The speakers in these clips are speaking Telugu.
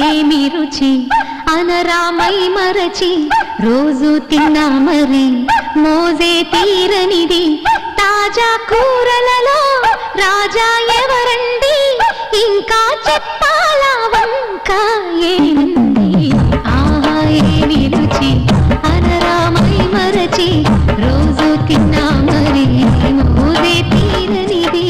ఏమి రుచి అనరామై మరచి రోజు తిన్నా మరి మోజే తీరనిది తాజా కూరలలో రాజా ఎవరండి ఇంకా చెప్పాలా వంక ఏముంది ఆహా ఏమి రుచి అనరామై మరచి రోజు తిన్నా మరి మోజే తీరనిది.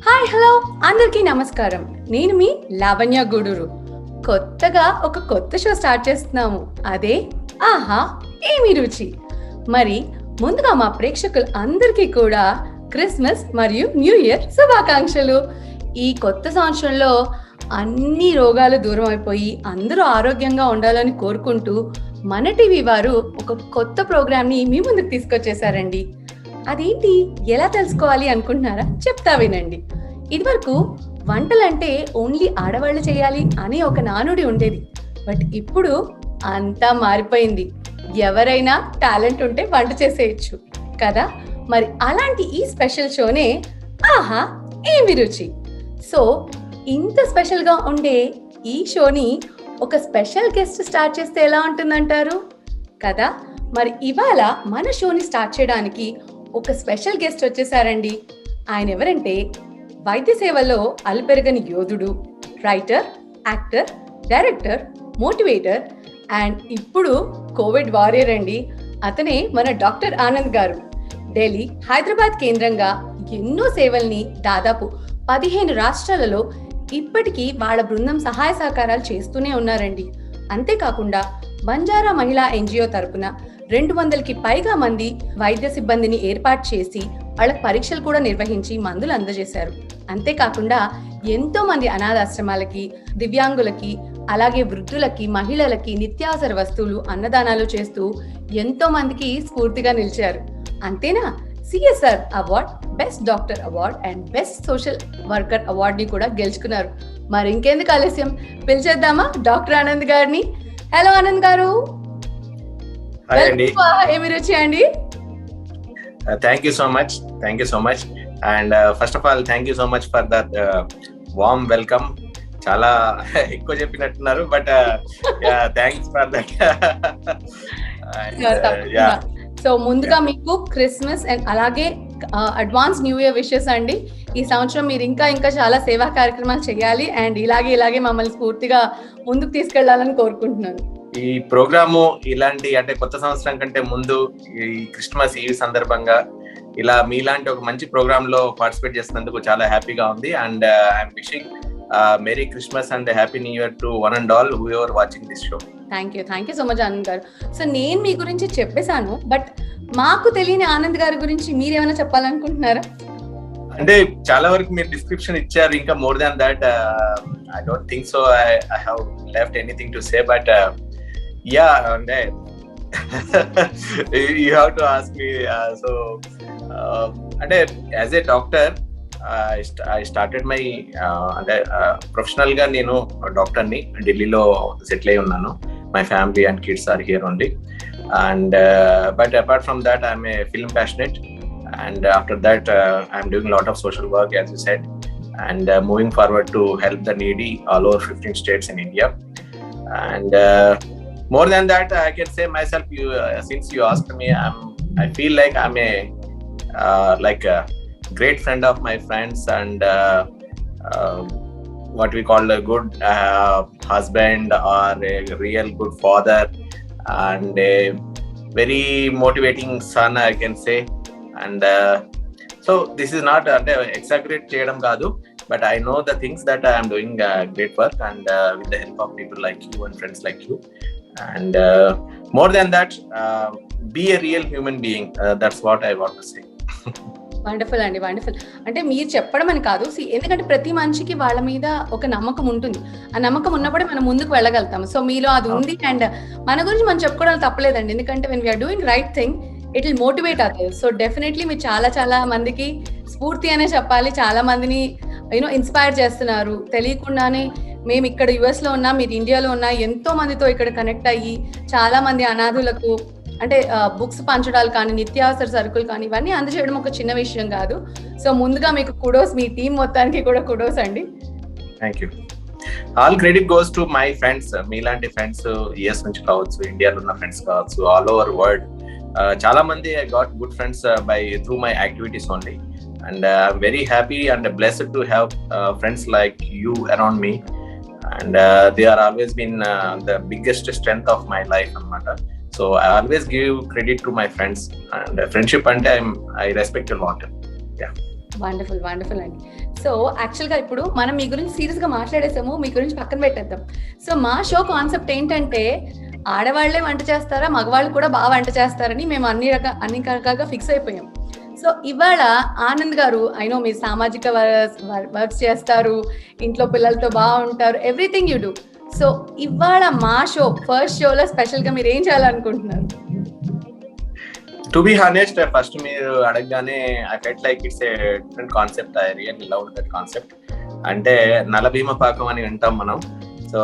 హాయ్ హలో అందరికీ నమస్కారం. నేను మీ లావణ్య గూడూరు. కొత్తగా ఒక కొత్త షో స్టార్ట్ చేస్తున్నాము. అదే ఆహా ఏమి రుచి. మరి ముందుగా మా ప్రేక్షకులు అందరికీ కూడా క్రిస్మస్ మరియు న్యూ ఇయర్ శుభాకాంక్షలు. ఈ కొత్త సంవత్సరంలో అన్ని రోగాలు దూరం అయిపోయి అందరూ ఆరోగ్యంగా ఉండాలని కోరుకుంటూ మన టీవీ వారు ఒక కొత్త ప్రోగ్రామ్ని మీ ముందుకు తీసుకొచ్చేసారండి. అదేంటి, ఎలా తెలుసుకోవాలి అనుకుంటున్నారా? చెప్తా వినండి. ఇదివరకు వంటలంటే ఓన్లీ ఆడవాళ్ళు చేయాలి అనే ఒక నానుడి ఉండేది. బట్ ఇప్పుడు అంతా మారిపోయింది. ఎవరైనా టాలెంట్ ఉంటే వంట చేసేయచ్చు కదా. మరి అలాంటి ఈ స్పెషల్ షోనే ఆహా ఏమి రుచి. సో ఇంత స్పెషల్గా ఉండే ఈ షోని ఒక స్పెషల్ గెస్ట్ స్టార్ట్ చేస్తే ఎలా ఉంటుందంటారు కదా. మరి ఇవాళ మన షోని స్టార్ట్ చేయడానికి ఒక స్పెషల్ గెస్ట్ వచ్చేసారండి. ఆయన ఎవరంటే వైద్య సేవల్లో అలుపెరగని యోధుడు, writer, actor, director, motivator and ఇప్పుడు కోవిడ్ వారియర్ అండి. అతనే మన డాక్టర్ ఆనంద్ గారు. ఢిల్లీ, హైదరాబాద్ కేంద్రంగా ఎన్నో సేవల్ని దాదాపు 15 రాష్ట్రాలలో ఇప్పటికీ వాళ్ళ బృందం సహాయ సహకారాలు చేస్తూనే ఉన్నారండి. అంతేకాకుండా బంజారా మహిళా ఎన్జిఓ తరపున 200కి పైగా మంది వైద్య సిబ్బందిని ఏర్పాటు చేసి వాళ్ళకి పరీక్షలు కూడా నిర్వహించి మందులు అందజేశారు. అంతేకాకుండా ఎంతో మంది అనాథాశ్రమాలకి, దివ్యాంగులకి, అలాగే వృద్ధులకి, మహిళలకి నిత్యావసర వస్తువులు అన్నదానాలు చేస్తూ ఎంతో మందికి స్ఫూర్తిగా నిలిచారు. అంతేనా, CSR award, best doctor award and best social worker award ని కూడా గెలుచుకున్నారు. మరి ఇంకెందుకు ఆలస్యం, పిలిచేద్దామా డాక్టర్ ఆనంద్ గారిని. హలో ఆనంద్ గారు. ఏమి రుచి అండి. Thank you so much and first of all thank you so much for that warm welcome. చాలా ఎక్కువ చెప్పినట్టున్నారు, but thanks for that. So ముందుగా మీకు క్రిస్మస్ అండ్ అలాగే అడ్వాన్స్ న్యూ ఇయర్ విషెస్ అండి. ఈ సంవత్సరం మీరు ఇంకా చాలా సేవా కార్యక్రమాలు చేయాలి అండ్ ఇలాగే మమ్మల్ని స్ఫూర్తిగా ముందుకు తీసుకెళ్లాలని కోరుకుంటున్నాను. ఈ ప్రోగ్రాము ఇలాంటి అంటే కొత్త సంవత్సరం కంటే ముందు ఈ క్రిస్మస్ ఈవ్ సందర్భంగా ఇలా మీలాంటి ఒక మంచి ప్రోగ్రామ్ లో పార్టిసిపేట్ చేసినందుకు చాలా హ్యాపీగా ఉంది. And I'm wishing merry Christmas and happy new year to one and all who ever watching this show. Thank you so much Anand గారు. సో నేను మీ గురించి చెప్పేశాను, బట్ మాకు తెలియని ఆనంద్ గారి గురించి మీరేమైనా చెప్పాలనుకుంటున్నారా? అంటే చాలా వరకు మీరు డిస్క్రిప్షన్ ఇచ్చారు. ఇంకా more than that I don't think so I have left anything to say, but yeah అంటే you have to ask me. So అంటే as a doctor I started my అంటే ప్రొఫెషనల్ గా నేను డాక్టర్ని ఢిల్లీలో సెటిల్ అయి ఉన్నాను. My family and kids are here only. And but apart from that I'm a film passionate. And after that I'm doing a lot of social work, as you said, and moving forward to help the needy all over 15 states in India. And more than that I can say myself, since you asked me, I feel like I'm a like a great friend of my friends and what we call a good husband or a real good father and a very motivating son, I can say. And so this is not exaggerate cheyadam kaadu, but I know the things that I am doing great work and with the help of people like you and friends like you. And more than that, be a real human being. That's what I want to say. Wonderful అండి, వండర్ఫుల్. అంటే మీరు చెప్పడం అని కాదు, ఎందుకంటే ప్రతి మనిషికి వాళ్ళ మీద ఒక నమ్మకం ఉంటుంది. ఆ నమ్మకం ఉన్నప్పుడే మనం ముందుకు వెళ్ళగలుగుతాం. సో మీలో అది ఉంది. అండ్ మన గురించి మనం చెప్పుకోవడం తప్పలేదండి, ఎందుకంటే when we're doing right thing it will motivate others. So definitely మీరు చాలా చాలా మందికి స్ఫూర్తి అనే చెప్పాలి. చాలా మందిని యూనో ఇన్స్పైర్ చేస్తున్నారు. తెలియకుండానే మేము ఇక్కడ US లో ఉన్నా, మీరు ఇండియాలో ఉన్నా, ఎంతో మందితో ఇక్కడ కనెక్ట్ అయ్యి చాలా మంది అనాథులకు అంటే బుక్స్ పంచడాలు కానీ, నిత్యావసర సరుకులు కానీ ఇవన్నీ అందజేయడం ఒక చిన్న విషయం కాదు. సో ముందుగా మీకు కుడోస్, మీ టీం మొత్తానికి కూడా కుడోస్ అండి. Thank you. All credit goes to my friends. మీలాంటి ఫ్రెండ్స్ US నుంచి కావచ్చు, ఇండియాలో ఉన్న ఫ్రెండ్స్ కావచ్చు, ఆల్ ఓవర్ వరల్డ్. చాలా మంది I got good friends by through my activities only, and I'm very happy and blessed to have friends like you around me, and they are always been the biggest strength of my life అన్నమాట. So I always give credit to my friends, and friendship అంటే I respect a lot. Wonderful wonderful అండి. సో యాక్చువల్గా ఇప్పుడు మనం మీ గురించి సీరియస్ గా మాట్లాడేసాము, మీ గురించి పక్కన పెట్టేద్దాం. సో మా షో కాన్సెప్ట్ ఏంటంటే ఆడవాళ్లే వంట చేస్తారా, మగవాళ్ళు కూడా బాగా వంట చేస్తారని మేము అన్ని రకాలుగా ఫిక్స్ అయిపోయాం. సో ఇవాళ ఆనంద్ గారు, అయినో మీరు సామాజిక వర్క్స్ చేస్తారు, ఇంట్లో పిల్లలతో బాగుంటారు, ఎవ్రీథింగ్ యూ డూ. సో ఇవాళ మా షో ఫస్ట్ షోలో స్పెషల్ గా మీరు ఏం చేయాలనుకుంటున్నారు? టు బి హానెస్ట్, ఫస్ట్ మీరు అడగగానే I felt like it's a different concept. I really love that concept. అంటే నలభీమ పాకం అని వింటాం మనం. సో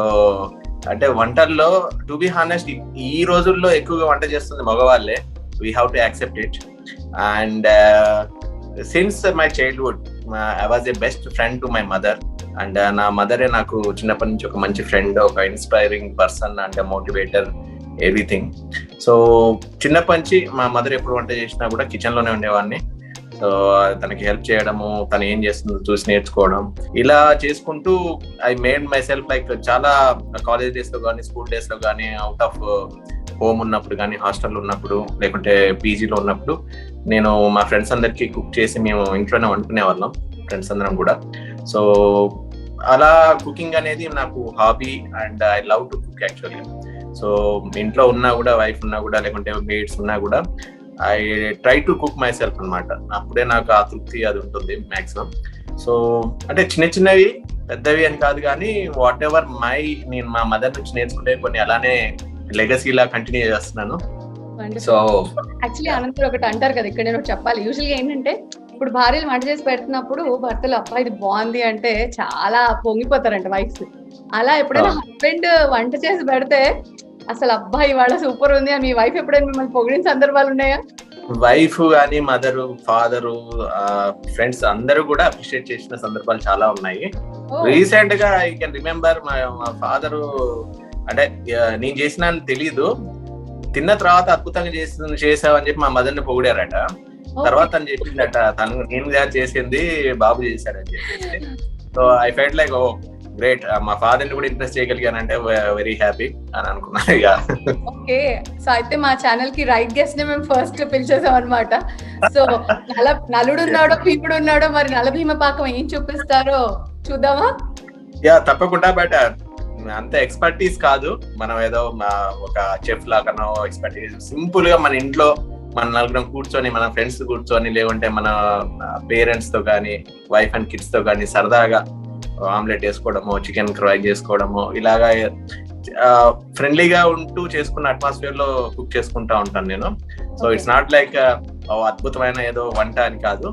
అంటే వంటల్లో టు బి హానెస్ట్ ఈ రోజుల్లో ఎక్కువగా వంట చేస్తుంది మగవాళ్ళే. We have to accept it. And since my childhood I was a best friend to my mother. And నా మదరే నాకు చిన్నప్పటి నుంచి ఒక మంచి ఫ్రెండ్, ఒక inspiring person and motivator, everything. So చిన్నప్పటి నుంచి మా మదర్ ఎప్పుడు వంట చేసినా కూడా కిచెన్ లోనే ఉండేవాడిని. సో తనకి హెల్ప్ చేయడము, తను ఏం చేస్తుందో చూసి నేర్చుకోవడం, ఇలా చేసుకుంటూ I made my self like చాలా కాలేజ్ డేస్ లో కానీ, స్కూల్ డేస్ లో కానీ, అవుట్ ఆఫ్ హోమ్ ఉన్నప్పుడు కానీ, హాస్టల్లో ఉన్నప్పుడు, లేకుంటే పీజీలో ఉన్నప్పుడు నేను మా ఫ్రెండ్స్ అందరికి కుక్ చేసి మేము ఇంట్లోనే వండుకునే వాళ్ళం, ఫ్రెండ్స్ అందరం కూడా. సో అలా కుకింగ్ అనేది నాకు hobby and I love to cook actually. So ఇంట్లో ఉన్నా కూడా, వైఫ్ ఉన్నా కూడా, లేకుంటే మేడ్స్ ఉన్నా కూడా I try to cook my self అనమాట. అప్పుడే నాకు ఆ తృప్తి అది ఉంటుంది మాక్సిమం. సో అంటే చిన్న చిన్నవి పెద్దవి అని కాదు కానీ వాట్ ఎవర్ నేను మా మదర్ నుంచి నేర్చుకుంటే కొన్ని అలానే లెగసీలా కంటిన్యూ చేస్తున్నాను. సో యాక్చువల్లీ అనంతరం ఒకటి అంటారు కదా, ఇక్కడ నేను చెప్పాలి. యూజువల్ గా ఏంటంటే ఇప్పుడు భార్యలు వంట చేసి పెడుతున్నప్పుడు భర్తలు అబ్బా ఇది బాగుంది అంటే చాలా పొంగిపోతారంట వైఫ్స్. అలా ఎప్పుడైనా హస్బెండ్ వంట చేసి పెడితే అసలు అబ్బాయి వాళ్ళ సూపర్ ఉంది అని మీ వైఫ్ ఎప్పుడైనా మిమ్మల్ని పొగిడిన సందర్భాలు ఉన్నాయా? వైఫ్ గానీ, మదరు, ఫాదరు, ఫ్రెండ్స్ అందరూ కూడా అప్రిషియేట్ చేసిన సందర్భాలు చాలా ఉన్నాయి. రీసెంట్ గా ఐ కెన్ రిమెంబర్ మా ఫాదరు, అంటే నేను చేసిన తెలీదు, తిన్న తర్వాత అద్భుతంగా చేసావు అని చెప్పి మా మదర్ ని పొగిడారట. తర్వాత అని చెప్పిందట తను నేను చేసింది బాబు చేశాడని చెప్పేసి. So I felt like oh great, మా ఫాదర్ ని కూడా ఇంప్రెస్ చేయగలిగానంటే వెరీ హ్యాపీ అని అనుకున్నా. ఇక ఓకే, సో అయితే మా ఛానల్ కి రైట్ గెస్ట్ ని మేము ఫస్ట్ పిలిచేసాం అనమాట. సో నలుడున్నాడో పీపుడు ఉన్నాడో మరి నలభీమ పాకం ఏం చూపిస్తారో చూద్దామా? యా తప్పకుండా. బట్ అంత ఎక్స్పర్టీస్ కాదు, మనం ఏదో ఒక చెఫ్ లాగానో ఎక్స్పర్టీస్, సింపుల్ గా మన ఇంట్లో మన నలుగురం కూర్చొని, మన ఫ్రెండ్స్ కూర్చొని, లేకుంటే మన పేరెంట్స్ తో కానీ, వైఫ్ అండ్ కిడ్స్ తో కానీ సరదాగా ఆమ్లెట్ వేసుకోవడము, చికెన్ ఫ్రై చేసుకోవడము, ఇలాగా ఫ్రెండ్లీగా ఉంటూ చేసుకున్న అట్మాస్ఫియర్ లో కుక్ చేసుకుంటా ఉంటాను నేను. సో ఇట్స్ నాట్ లైక్ అద్భుతమైన ఏదో వంట అని కాదు,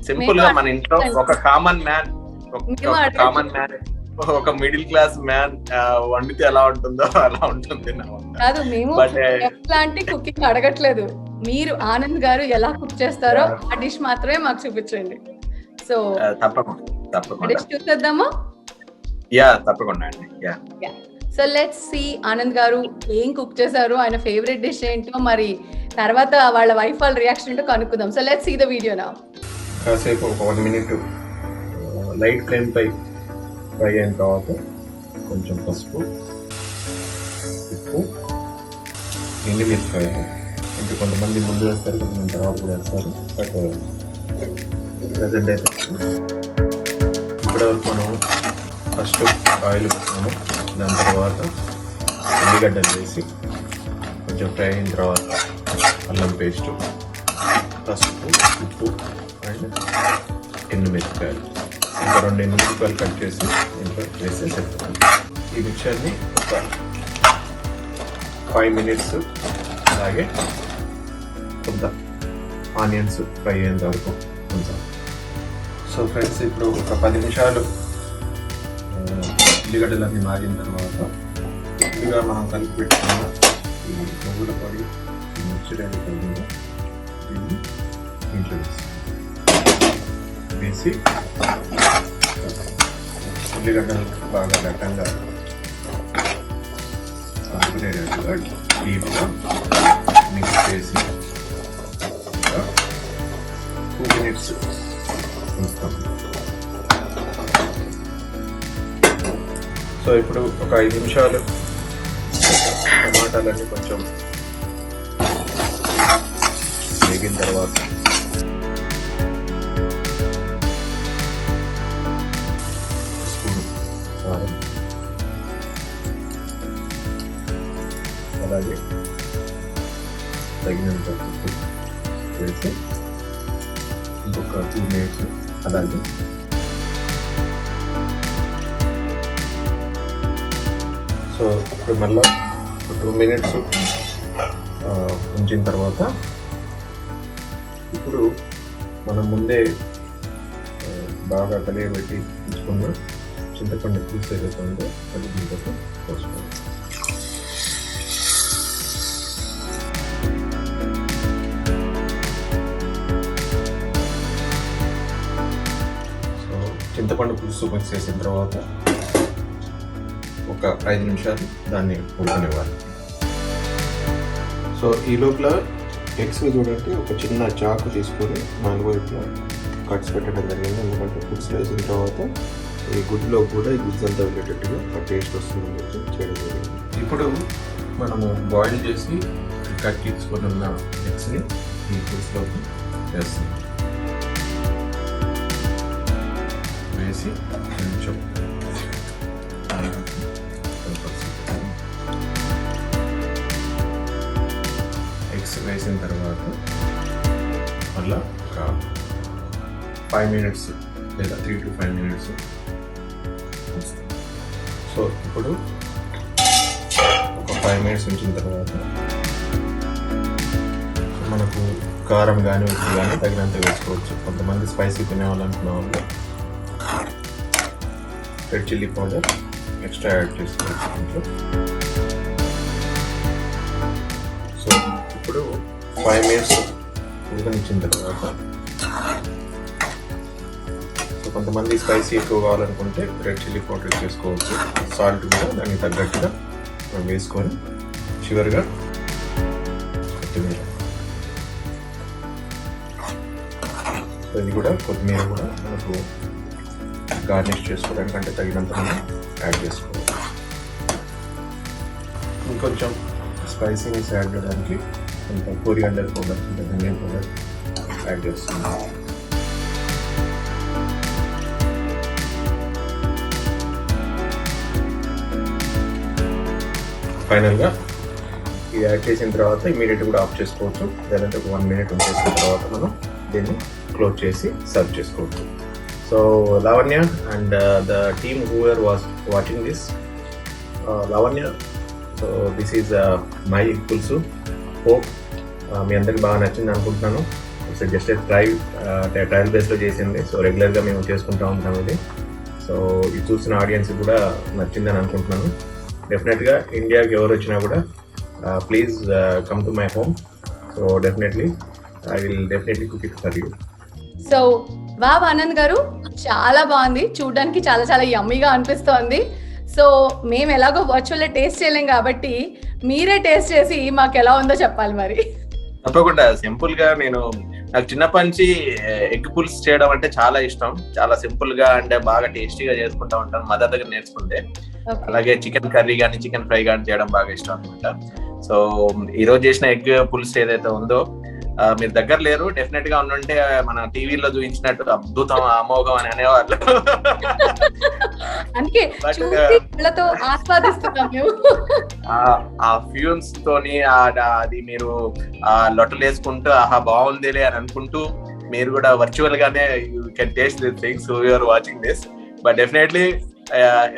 సింపుల్ గా మన ఇంట్లో ఒక కామన్ మ్యాన్, ఒక మిడిల్ క్లాస్ మ్యాన్ వండితే ఎలా ఉంటుందో అలా ఉంటుంది నా వంట. కాదు, మేము ఎట్లాంటి కుకింగ్ అడగట్లేదు, మీరు ఆనంద్ గారు ఎలా కుక్ చేస్తారో ఆ డిష్ మాత్రమే మాకు చూపించండి. సో తప్పకుండా చూసేద్దామా? యా తప్పకుండా అండి. Yeah so let's see Anand గారు ఏం కుక్ చేశారు, ఆయన ఫేవరెట్ డిష్ ఏంటో, మరి తర్వాత వాళ్ళ వైఫ్ వాళ్ళ రియాక్షన్ ఏంటో కనుక్కుందాం. So let's see the video now. కాసేపు ఒక 1 minute లైట్ ఫ్లేమ్ పై ఫ్రై అయిన తర్వాత కొంచెం పసుపు, ఉప్పు, ఎండుమిరపకాయలు, ఇంకా కొంతమంది ముందు వేస్తారు, కొంతమంది తర్వాత కూడా వేస్తారు. బట్ ప్రజెంట్ అయితే ఇప్పటివరకు మనం ఫస్ట్ ఆయిల్ వేస్తాము, దాని తర్వాత ఉల్లిగడ్డలు వేసి కొంచెం ఫ్రై అయిన తర్వాత అల్లం పేస్టు, పసుపు, ఉప్పు అండ్ ఎండుమిరపకాయలు, ఇంకా 2 ఎండుమిరపకాయలు కట్ చేసి ఇంట్లో వేసేసేస్తాను. ఈ మిక్చర్ని ఒక 5 minutes అలాగే కొంత ఆనియన్స్ ఫ్రై అయ్యేంత వరకు ఉంచాలి. సో ఫ్రెండ్స్, ఇప్పుడు ఒక 10 నిమిషాలు ఉల్లిగడ్డలన్నీ మాగిన తర్వాత ముందుగా మనం కలిపి పెట్టుకున్న ఈ నువ్వుల పొడి, మిర్చి దీన్ని ఇంట్లో వేసి ఉల్లిగడ్డలు బాగా దట్టంగా అనుకునేటట్టుగా డీప్గా మిక్స్ చేసి 2 minutes ఉంచుతాం. సో ఇప్పుడు ఒక 5 నిమిషాలు టమాటాలన్నీ కొంచెం వేగిన తర్వాత స్పూన్ కారం, అలాగే తగినంత ఉప్పు వేసి ఇంకొక 2 minutes అలాగే సో ఇప్పుడు మళ్ళీ 2 minutes ఉంచిన తర్వాత ఇప్పుడు మనం ముందే బాగా కలియబెట్టి ఉంచుకున్న చింతపండు పులుసు ఏదైతే ఉందో అది దీంట్లో పోసుకోవాలి. సో చింతపండు పులుసు మిక్స్ చేసిన తర్వాత ఒక 5 నిమిషాలు దాన్ని ఉడకనివ్వాలి. సో ఈ లోపల ఎగ్స్ చూడండి, ఒక చిన్న చాకు తీసుకొని 4 వైపులా కట్స్ పెట్టడం జరిగింది. ఎందుకంటే పులుసు వేసిన తర్వాత ఈ గుడ్లో కూడా ఈ గుడ్స్ అంతా వెళ్ళేటట్టుగా ఒక టేస్ట్ వస్తుందని చెప్పి చేయడం జరిగింది. ఇప్పుడు మనము బాయిల్ చేసి కట్ తీసుకొని ఉన్న ఎగ్స్ని ఈ పులుసులోకి వేస్తాం. వేసి కొంచెం ఎగ్స్ వేసిన తర్వాత మళ్ళీ ఒక 5 minutes లేదా 3 to 5 minutes. సో ఇప్పుడు ఒక 5 minutes ఉంచిన తర్వాత మనకు కారం కానీ ఉప్పు కానీ తగినంత వేసుకోవచ్చు. కొంతమంది స్పైసీ తినేవాళ్ళనుకున్న వాళ్ళు red chilli powder extra add చేసుకోవచ్చు ఇంట్లో. సో ఇప్పుడు 5 minutes ఉడకనిచ్చిన తర్వాత సో కొంతమంది స్పైసీ ఎక్కువ కావాలనుకుంటే రెడ్ చిల్లీ పౌడర్ చేసుకోవచ్చు. సాల్ట్ కూడా దానికి తగ్గట్టుగా వేసుకొని చివరిగా కొత్తిమీర. సో ఇది కూడా కొత్తిమీర కూడా మనకు గార్నిష్ చేసుకోవడానికి అంటే తగినంత మనం యాడ్ చేసుకోవాలి. ఇంకొంచెం స్పైసీనెస్ యాడ్ చేయడానికి కొంత కొరియాండర్ పౌడర్ అంటే ధనియా పౌడర్ యాడ్ చేస్తున్నాం. ఫైనల్గా ఇది యాడ్ చేసిన తర్వాత ఇమీడియట్ కూడా ఆఫ్ చేసుకోవచ్చు. లేదంటే 1 minute ఉంచేసిన తర్వాత మనం దీన్ని క్లోజ్ చేసి సర్వ్ చేసుకోవచ్చు. So Lavanya and the team who are was watching this, Lavanya, so this is my పులుసు. హోప్ మీ అందరికి బాగా నచ్చింది అనుకుంటున్నాను. సో జస్ట్ ట్రయల్ బేస్లో చేసింది. సో రెగ్యులర్గా మేము చేసుకుంటూ ఉంటాం ఇది. సో ఇది చూసిన ఆడియన్స్ కూడా నచ్చిందని అనుకుంటున్నాను. డెఫినెట్గా ఇండియాకి ఎవరు వచ్చినా కూడా please come to my home. So definitely I will definitely cook it for you. So wow Anand గారు, చాలా బాగుంది, చూడడానికి చాలా చాలా యమ్మీగా అనిపిస్తోంది. సో మేము ఎలాగో వర్చువల్ టేస్ట్ చేయలేం కాబట్టి మీరే టేస్ట్ చేసి మాకు ఎలా ఉందో చెప్పాలి మరి. తప్పకుండా. సింపుల్ గా నాకు చిన్నప్పటి నుంచి ఎగ్ పులుసు చేయడం అంటే చాలా ఇష్టం. చాలా సింపుల్ గా అంటే బాగా టేస్టీగా చేసుకుంటా ఉంటాను మదర్ దగ్గర నేర్చుకుంటే. అలాగే చికెన్ కర్రీ కానీ చికెన్ ఫ్రై కానీ చేయడం బాగా ఇష్టం అనమాట. సో ఈ రోజు చేసిన ఎగ్ పులుసు ఏదైతే ఉందో మీరు దగ్గర లేరు, డెఫినెట్ గా ఉండుంటే మన టీవీలో చూపించినట్టు అద్భుతం అమోఘం అని అనేవాళ్ళు. ఆ ఫ్యూమ్స్ తోని అది మీరు లొట్టలు వేసుకుంటూ ఆహా బాగుందిలే అని అనుకుంటూ మీరు కూడా వర్చువల్ గానే you can taste this things who you are watching this. But definitely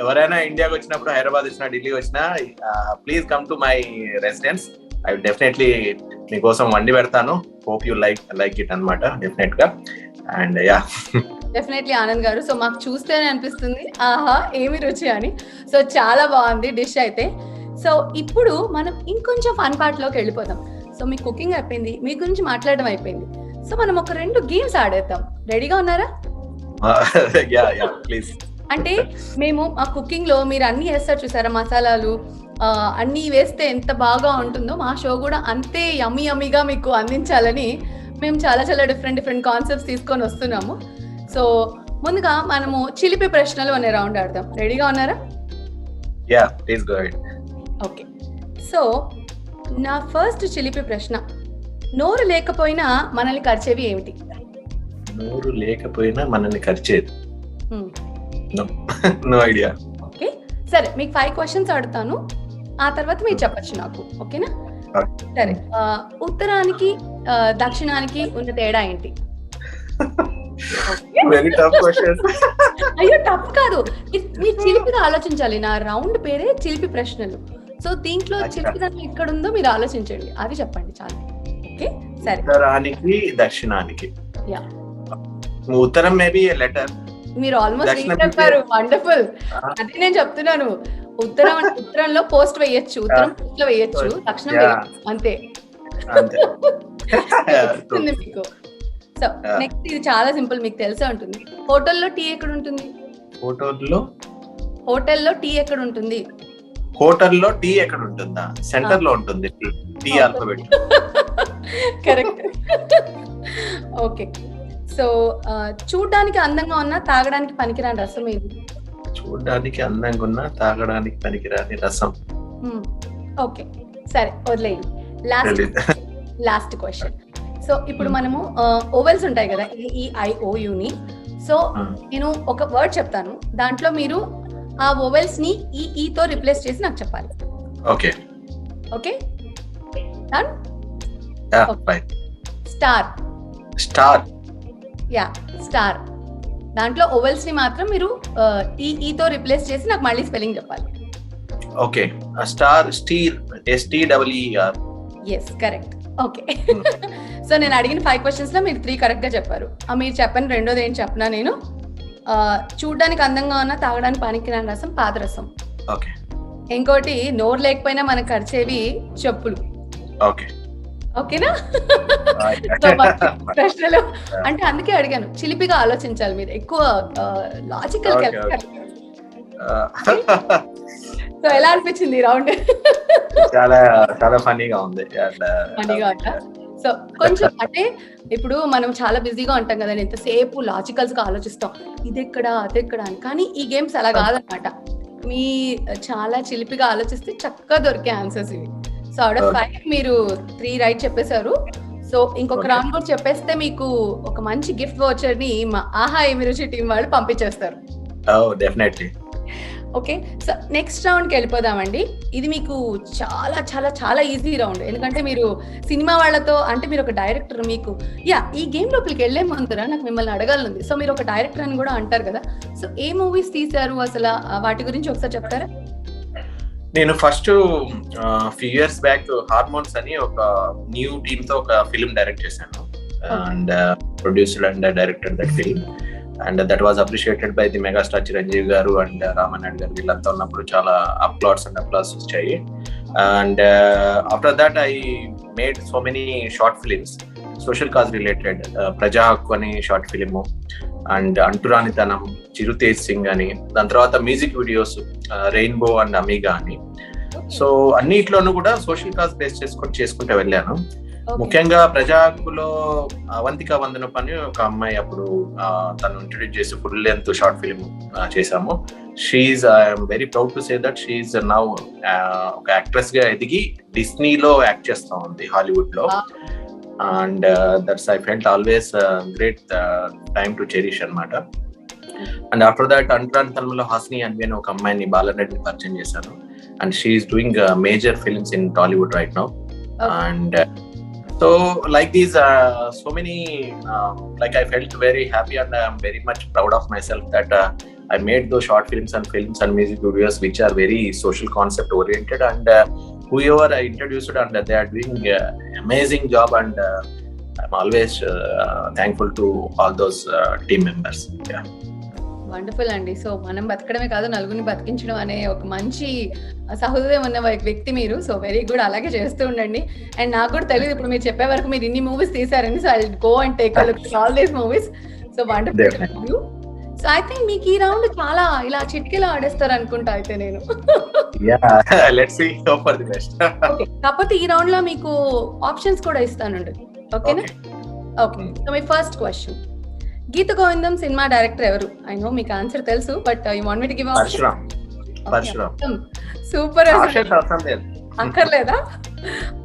ఎవరైనా ఇండియాకి వచ్చినప్పుడు, హైదరాబాద్ వచ్చినా, ఢిల్లీ వచ్చినా, please come to my residence. I definitely మీకోసం వండి పెడతాను. హోప్ యూ లైక్ ఇట్ అన్నమాట డెఫినెట్ గా. అండ్ యా డెఫినెట్లీ ఆనంద్ గారు. సో మాకు చూస్తేనే అనిపిస్తుంది ఆహా ఏమి రుచి అని. సో చాలా బాగుంది డిష్ అయితే. సో ఇప్పుడు మనం ఇంకొంచెం ఫన్ పార్ట్ లోకి వెళ్ళిపోదాం. సో మీ కుకింగ్ అయిపోయింది, మీ గురించి మాట్లాడడం అయిపోయింది. సో మనం ఒక 2 గేమ్స్ ఆడేద్దాం. రెడీగా ఉన్నారా? ప్లీజ్. అంటే మేము ఆ కుకింగ్ లో మీరు అన్ని వేస్తారు చూసారా, మసాలాలు అన్ని వేస్తే ఎంత బాగా ఉంటుందో మా షో కూడా అంతే యమ్మీగా మీకు అందించాలని మేము చాలా చాలా డిఫరెంట్ కాన్సెప్ట్స్ తీసుకొని వస్తున్నాము. సో ముందుగా మనము చిలిపి ప్రశ్నలు అనే రౌండ్ ఆడదాం. రెడీగా ఉన్నారా? Please go ahead. Okay. So నా ఫస్ట్ చిలిపి ప్రశ్న, నోరు లేకపోయినా మనల్ని కరిచేవి ఏమిటి? నోరు లేకపోయినా మనల్ని ఖర్చేది. No idea. ఓకే సరే, మీకు 5 క్వశ్చన్స్ అడుగుతాను, ఆ తర్వాత మీరు చెప్పచ్చు నాకు. ఓకేనా? సరే, ఉత్తరానికి దక్షిణానికి ఉన్న తేడా ఏంటి? Very tough question. అయ్యో టఫ్ కాదు, మీరు చిలిపిగా ఆలోచించాలి. నా రౌండ్ పేరే చిలిపి ప్రశ్నలు. సో దీంట్లో చిలిపిదనం ఎక్కడ ఉందో మీరు ఆలోచించండి, అది చెప్పండి చాలు. ఓకే సరే. ఉత్తరానికి దక్షిణానికి. ఉత్తరం మేబీ లెటర్. మీరు ఆల్మోస్ట్ చెప్పారు. వండర్ఫుల్. అదే నేను చెప్తున్నాను, ఉత్తరంలో పోస్ట్ వేయొచ్చు, ఉత్తరం పోస్ట్ లో వేయొచ్చు, దక్షిణం వేయొచ్చు, అంతే మీకు. సో నెక్స్ట్ ఇది చాలా సింపుల్, మీకు తెలిసే ఉంటుంది. హోటల్లో టీ ఎక్కడ ఉంటుంది? హోటల్లో టీ ఎక్కడ ఉంటుంది? హోటల్లో టీ ఎక్కడ ఉంటుందా? సెంటర్ లో ఉంటుంది. T alphabet. Correct. Okay. So చూడడానికి అందంగా ఉన్నా తాగడానికి పనికిరాని రసం ఏది? చూడడానికి అందంగా ఉన్నా తాగడానికి పనికిరాని రసం. ఓకే సరే వదిలేయండి. Last question. సో ఇప్పుడు మనము ఓవెల్స్ ఉంటాయి కదా, EIOUని. సో నేను ఒక వర్డ్ చెప్తాను, దాంట్లో మీరు ఆ ఓవెల్స్ ని ఈతో రిప్లేస్ చేసి నాకు చెప్పాలి. Okay okay done. Star. Star. దాంట్లో ఓవెల్స్ ని మాత్రం మీరు ఈతో రిప్లేస్ చేసి నాకు మళ్ళీ స్పెల్లింగ్ చెప్పాలి. Okay. Star, steer, STEER. Yes correct. Okay. So నేను అడిగిన 5 క్వశ్చన్స్ లో మీరు 3 కరెక్ట్ గా చెప్పారు. మీరు చెప్పండి రెండోది ఏం చెప్పినా నేను. చూడ్డానికి అందంగా ఉన్న తాగడానికి పనికిరాని రసం పాదరసం. ఓకే. ఇంకోటి నోరు లేకపోయినా మనకు ఖర్చేవి చెప్పులు. ఓకే. ఓకేనా? ప్రశ్నలు అంటే అందుకే అడిగాను, చిలిపిగా ఆలోచించాలి మీరు, ఎక్కువ లాజికల్. సో ఎలా అనిపించింది రౌండ్? చాలా చాలా ఫనీగా ఉంది. ఫనీగా ఉంటా. సో కొంచెం అంటే ఇప్పుడు మనం చాలా బిజీగా ఉంటాం కదా, ఎంతసేపు లాజికల్స్ గా ఆలోచిస్తాం, ఇది ఎక్కడ అదెక్కడ అని. కానీ ఈ గేమ్స్ అలా కాదనమాట, మీ చాలా చిలిపిగా ఆలోచిస్తే చక్కగా దొరికే ఆన్సర్స్ ఇవి. సో అవుట్ ఆఫ్ 5 మీరు 3 రైట్ చెప్పేశారు. సో ఇంకొక రౌండ్ కూడా చెప్పేస్తే మీకు ఒక మంచి గిఫ్ట్ వౌచర్ ని మా ఆహా ఏమి రుచి టీం వాళ్ళు పంపించేస్తారు. డెఫినెట్లీ. ఓకే. సో నెక్స్ట్ రౌండ్కి వెళ్ళిపోదామండి. ఇది మీకు చాలా చాలా చాలా ఈజీ రౌండ్, ఎందుకంటే మీరు సినిమా వాళ్ళతో, అంటే మీరు ఒక డైరెక్టర్, మీకు ఈ గేమ్ లోపలికి వెళ్లే ముందర నాకు మిమ్మల్ని అడగాలనుంది. సో మీరు ఒక డైరెక్టర్ అని కూడా అంటారు కదా, సో ఏ మూవీస్ తీశారు అసలు, వాటి గురించి ఒకసారి చెప్తారా? నేను first few years back hormones అని ఒక న్యూ టీమ్ తో ఒక ఫిల్మ్ డైరెక్ట్ చేశాను, and produced and directed that film. And that was appreciated by the megastar Chiranjeevi గారు అండ్ రామనాయుడు గారు. వీళ్ళంతా ఉన్నప్పుడు చాలా అప్లాట్స్ అండ్ అప్లాస్ వచ్చాయి. And after that I made so many short films, social cause related. ప్రజా హక్కు అని షార్ట్ ఫిలిము, అండ్ అంటురానితనం, చిరుతేజ్ సింగ్ అని. దాని తర్వాత మ్యూజిక్ వీడియోస్ రెయిన్బో అండ్ అమీగా అని. సో అన్నిట్లోనూ కూడా సోషల్ కాజ్ బేస్ చేసుకుంటూ వెళ్ళాను. ముఖ్యంగా ప్రజా హక్కులో అవంతిక వందనపు అని ఒక అమ్మాయి అప్పుడు తను ఇంట్రొడ్యూస్ చేసి ఫుల్ లెంత్ షార్ట్ ఫిల్మ్ చేశాము. I'm very proud to say that she's now ఒక యాక్ట్రెస్ గా ఎదిగి డిస్నీలో యాక్ట్ చేస్తా ఉంది హాలీవుడ్ లో. And that's I felt always great time to cherish అన్నమాట. అండ్ ఆఫ్టర్ దట్ అంటురానితనంలో హాసిని అన్వి అని ఒక అమ్మాయిని బాలరెడ్డిని పరిచయం చేశాను. అండ్ she's doing major films in Tollywood right now. And so like these so many like I felt very happy and I am very much proud of myself that I made those short films and music videos which are very social concept oriented, and whoever I introduced and they are doing amazing job, and I'm always thankful to all those team members. Yeah. Wonderful అండి. సో మనం బతకడమే కాదు, నలుగురిని బతికించడం అనే ఒక మంచి సహృదయం ఉన్న వ్యక్తి మీరు. సో వెరీ గుడ్, అలాగే చేస్తూ ఉండండి. అండ్ నాకు కూడా తెలియదు ఇప్పుడు మీరు చెప్పే వరకు మీరు ఇన్ని మూవీస్ తీసారని. So I go and take a look all these movies. So wonderful. So I think మీకు ఈ రౌండ్ చాలా ఇలా చిటికీలో ఆడేస్తారు అనుకుంటా అయితే నేను. Let's see, hope for the best. Okay, కాకపోతే ఈ రౌండ్ లో మీకు ఆప్షన్స్ కూడా ఇస్తానండి. ఓకేనా? Okay, so my first question, Geetha Govindam cinema director ఎవరు? ఐ నో మీకు ఆన్సర్ తెలుసు, but you want me to give Parshuram. Super. Options అవసరం లేదు. అక్కర్లేదా?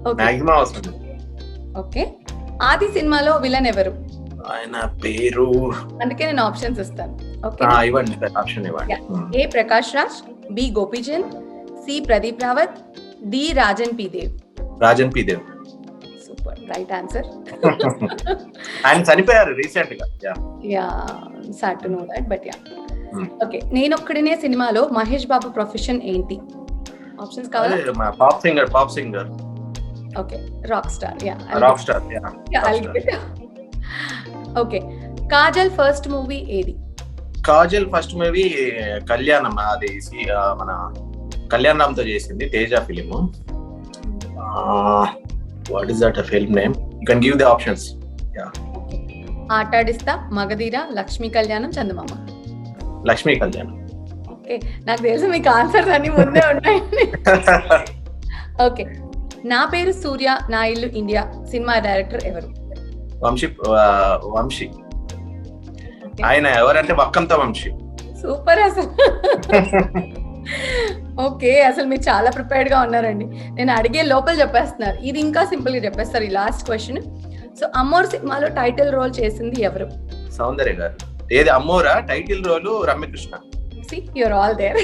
ఓకే, Maximum అవసరం లేదు. ఓకే. ఆది సినిమాలో విలన్ ఎవరు? ఆయన పేరు అందుకే నేను ఆప్షన్స్ ఇస్తాను. ఓకే, ఇవ్వండి, ఆప్షన్ ఇవ్వండి. A Prakash Raj, B Gopichand, C Pradeep Rawat, D Rajan P Dev. Rajan P Dev. Super, right answer. ఆయన చనిపోయారు రీసెంట్ గా. Yeah, sad to know that, but yeah. Okay, నేనొక్కడినే సినిమాలో మహేష్ బాబు ప్రొఫెషన్ ఏంటి? ఆప్షన్స్ కావాలా? Pop singer. Okay, rock star. Yeah, rock star. Okay, Kajal first movie ఏది? కాజల్ ఫస్ట్ మూవీ కళ్యాణం, అది మన కళ్యాణ్ రామ్ తో చేసింది, Teja film. What is that film name? You can give the options. Atadista, Magadheera, Lakshmi కళ్యాణం, చందమామ. లక్ష్మీ కళ్యాణం. ఓకే, నాకు తెలుసు మీకు ఆన్సర్స్ అన్ని ముందే ఉన్నాయండి. ఓకే, నా పేరు సూర్య, నా ఇల్లు ఇండియా సినిమా డైరెక్టర్ ఎవరు? వంశీ. ఆయన ఎవరంటే వక్కంత వంశీ. సూపర్ అసలు. ఓకే, అసలు మీరు చాలా ప్రిపేర్డ్ గా ఉన్నారండి. నేను అడిగే లోపల చెప్పేస్తున్నారు. ఇది ఇంకా సింపుల్ గా చెప్పేస్తారు ఈ లాస్ట్ క్వశ్చన్. సో అమ్మోర్ సినిమాలో టైటిల్ రోల్ చేసింది ఎవరు? సౌందర్య గారు. ఏది అమ్మోరా? Title role Ramyakrishna. See, you're all there.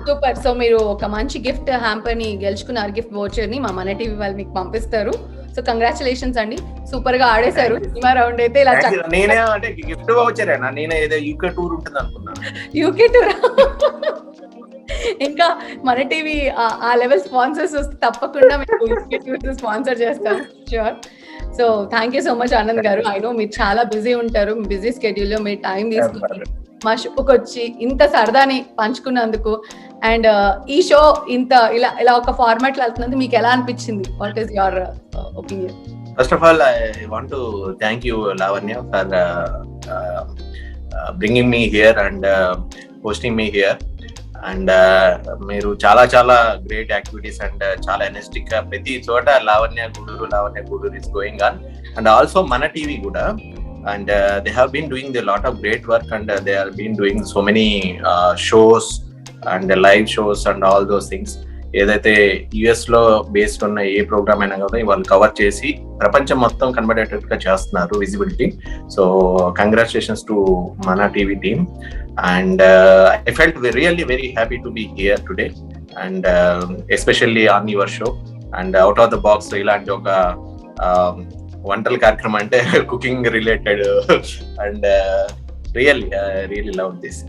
Super. So మీరు ఒక మంచి గిఫ్ట్ హ్యాంపర్ ని గెలుచుకున్నారు, గిఫ్ట్ వోచర్ ని మా మన టీవీ వాళ్ళు మీకు పంపిస్తారు. సో కంగ్రాచులేషన్స్ అండి, సూపర్ గా ఆడేశారు. సినిమా రౌండ్ అయితే ఇలా నేనే అంటే గిఫ్ట్ వోచరేనా? నేనే ఏదో యూకే టూర్ ఉంటుంది అనుకున్నాను. యూకే టూర్ ఇంకా మన టీవీ ఆ లెవెల్ స్పాన్సర్స్ వస్తే తప్పకుండా మీకు యూకే టూర్ స్పాన్సర్ చేస్తాను, sure. So thank you so much Anand గారు. ఐ నో మీరు చాలా బిజీ ఉంటారు, బిజీ స్కెడ్యూల్ లో మీరు టైం తీసుకుని మా షోకి వచ్చి ఇంత సరదాని పంచుకున్నందుకు, అండ్ ఈ షో ఇంత ఇలా ఒక ఫార్మాట్ లో వెళ్తున్నందుకు మీకు ఎలా అనిపించింది? What is your opinion? First of all, I want to thank you Lavanya for bringing me here and hosting me here. And మీరు చాలా చాలా గ్రేట్ యాక్టివిటీస్ అండ్ చాలా ఎనర్జెటిక్ గా ప్రతి చోట Lavanya Gudur is going on. And also మన టీవీ కూడా. And they have been doing a lot of great work, and they have been doing so many shows and live shows and all those things. ఏదైతే యుఎస్ లో బేస్డ్ ఉన్న ఏ ప్రోగ్రామ్ అయినా కదా వాళ్ళు కవర్ చేసి ప్రపంచం మొత్తం కనబడేటట్టుగా చేస్తున్నారు, విజిబిలిటీ. సో కంగ్రాచులేషన్స్ టు మన TV team. And I felt really very happy to be here today, and especially on your show. And out of the box ఇలాంటి ఒక వంటల కార్యక్రమం అంటే cooking related, and really love this.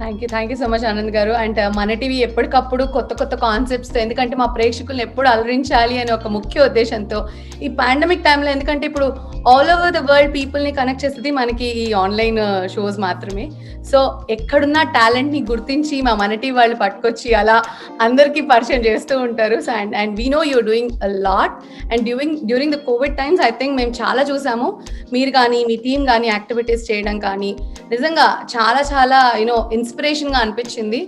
Thank you so much Anand గారు. అండ్ మన టీవీ ఎప్పటికప్పుడు కొత్త కాన్సెప్ట్స్, ఎందుకంటే మా ప్రేక్షకులను ఎప్పుడు అలరించాలి అనే ఒక ముఖ్య ఉద్దేశంతో ఈ పాండమిక్ టైంలో, ఎందుకంటే ఇప్పుడు all over the world people ని కనెక్ట్ చేసేది మనకి ఈ ఆన్లైన్ షోస్ మాత్రమే. సో ఎక్కడున్న టాలెంట్ ని గుర్తించి మా మన టీవీ వాళ్ళు పట్టుకొచ్చి అలా అందరికీ పరిచయం చేస్తూ ఉంటారు. So and we know you're doing a lot. And during the Covid times I think మేము చాలా చూసాము, మీరు కానీ మీ టీం కానీ యాక్టివిటీస్ చేయడం కానీ నిజంగా చాలా చాలా ఇన్స్పిరేషన్ గా అనిపించింది.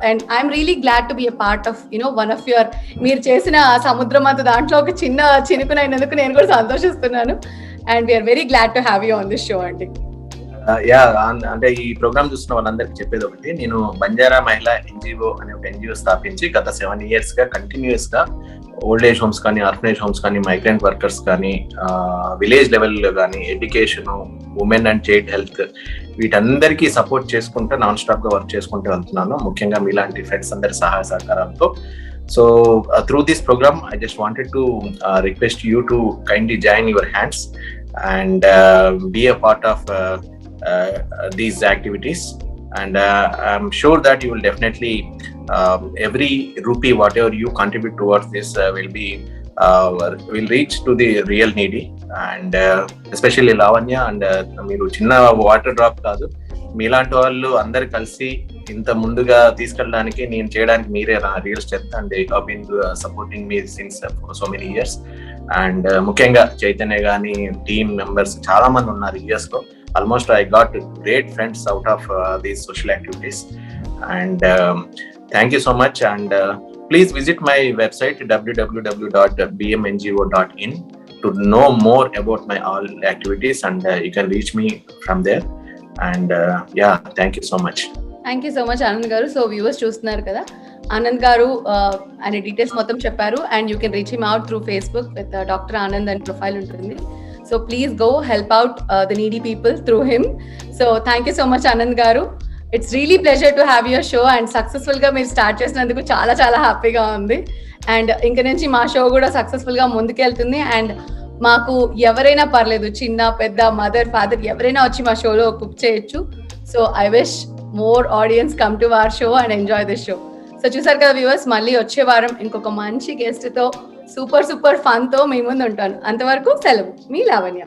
And I'm really glad to be a part of one of your, మీరు చేసిన సముద్రం అంత దాంట్లో ఒక చిన్న చినుకునైనందుకు నేను కూడా సంతోషిస్తున్నాను. And we're very glad to have you on this show అండి. అంటే ఈ ప్రోగ్రామ్ చూస్తున్న వాళ్ళందరికీ చెప్పేది ఒకటి, నేను బంజారా మహిళా ఎన్జిఓ అనే ఒక ఎన్జిఓ స్థాపించి గత 7 years గా కంటిన్యూస్ గా ఓల్డ్ ఏజ్ హోమ్స్ కానీ, ఆర్ఫనేజ్ హోమ్స్ కానీ, మైగ్రెంట్ వర్కర్స్ కానీ, విలేజ్ లెవెల్లో కానీ, education, women and child health, వీటందరికీ సపోర్ట్ చేసుకుంటూ నాన్ స్టాప్ గా వర్క్ చేసుకుంటూ వెళ్తున్నాను, ముఖ్యంగా మీలాంటి ఫ్రెండ్స్ అందరి సహాయ సహకారాలతో. So through this program, I just wanted to request you to kindly join your hands and be a part of these activities. And I'm sure that you will definitely, every rupee whatever you contribute towards this will reach to the real needy. And especially Lavanya and మీరు చిన్న వాటర్ డ్రాప్ కాదు, మీలాంటి వాళ్ళు అందరు కలిసి ఇంత ముందుగా తీసుకెళ్ళడానికి నేను చేయడానికి మీరే నా real strength and you have been supporting me since so many years. And ముఖ్యంగా చైతన్య గానీ టీమ్ మెంబర్స్ చాలా మంది ఉన్నారు యూఎస్ లో. Almost I got great friends out of these social activities. And thank you so much. And please visit my website www.bmngo.in to know more about my all activities, and you can reach me from there. And yeah, thank you so much. Thank you so much Anand గారు. సో వ్యూవర్స్ చూస్తున్నారు కదా, ఆనంద్ గారు ఆయన డీటెయిల్స్ మొత్తం చెప్పారు. And you can reach him out through Facebook with doctor Anand and profile ఉంటుంది. So please go help out the needy people through him. So thank you so much Anand గారు. It's really pleasure to have your show and సక్సెస్ఫుల్గా మీరు స్టార్ట్ చేసినందుకు చాలా చాలా హ్యాపీగా ఉంది. అండ్ ఇంక నుంచి మా షో కూడా సక్సెస్ఫుల్గా ముందుకెళ్తుంది. అండ్ మాకు ఎవరైనా పర్లేదు, చిన్న పెద్ద మదర్ ఫాదర్ ఎవరైనా వచ్చి మా షోలో కుక్ చేయొచ్చు. So I wish more audience come to our show and enjoy this show. So చూసారు కదా వ్యూవర్స్, మళ్ళీ వచ్చే వారం ఇంకొక మంచి గెస్ట్తో సూపర్ ఫన్తో మీ ముందు ఉంటాను. అంతవరకు సెలవు, మీ లావణ్య.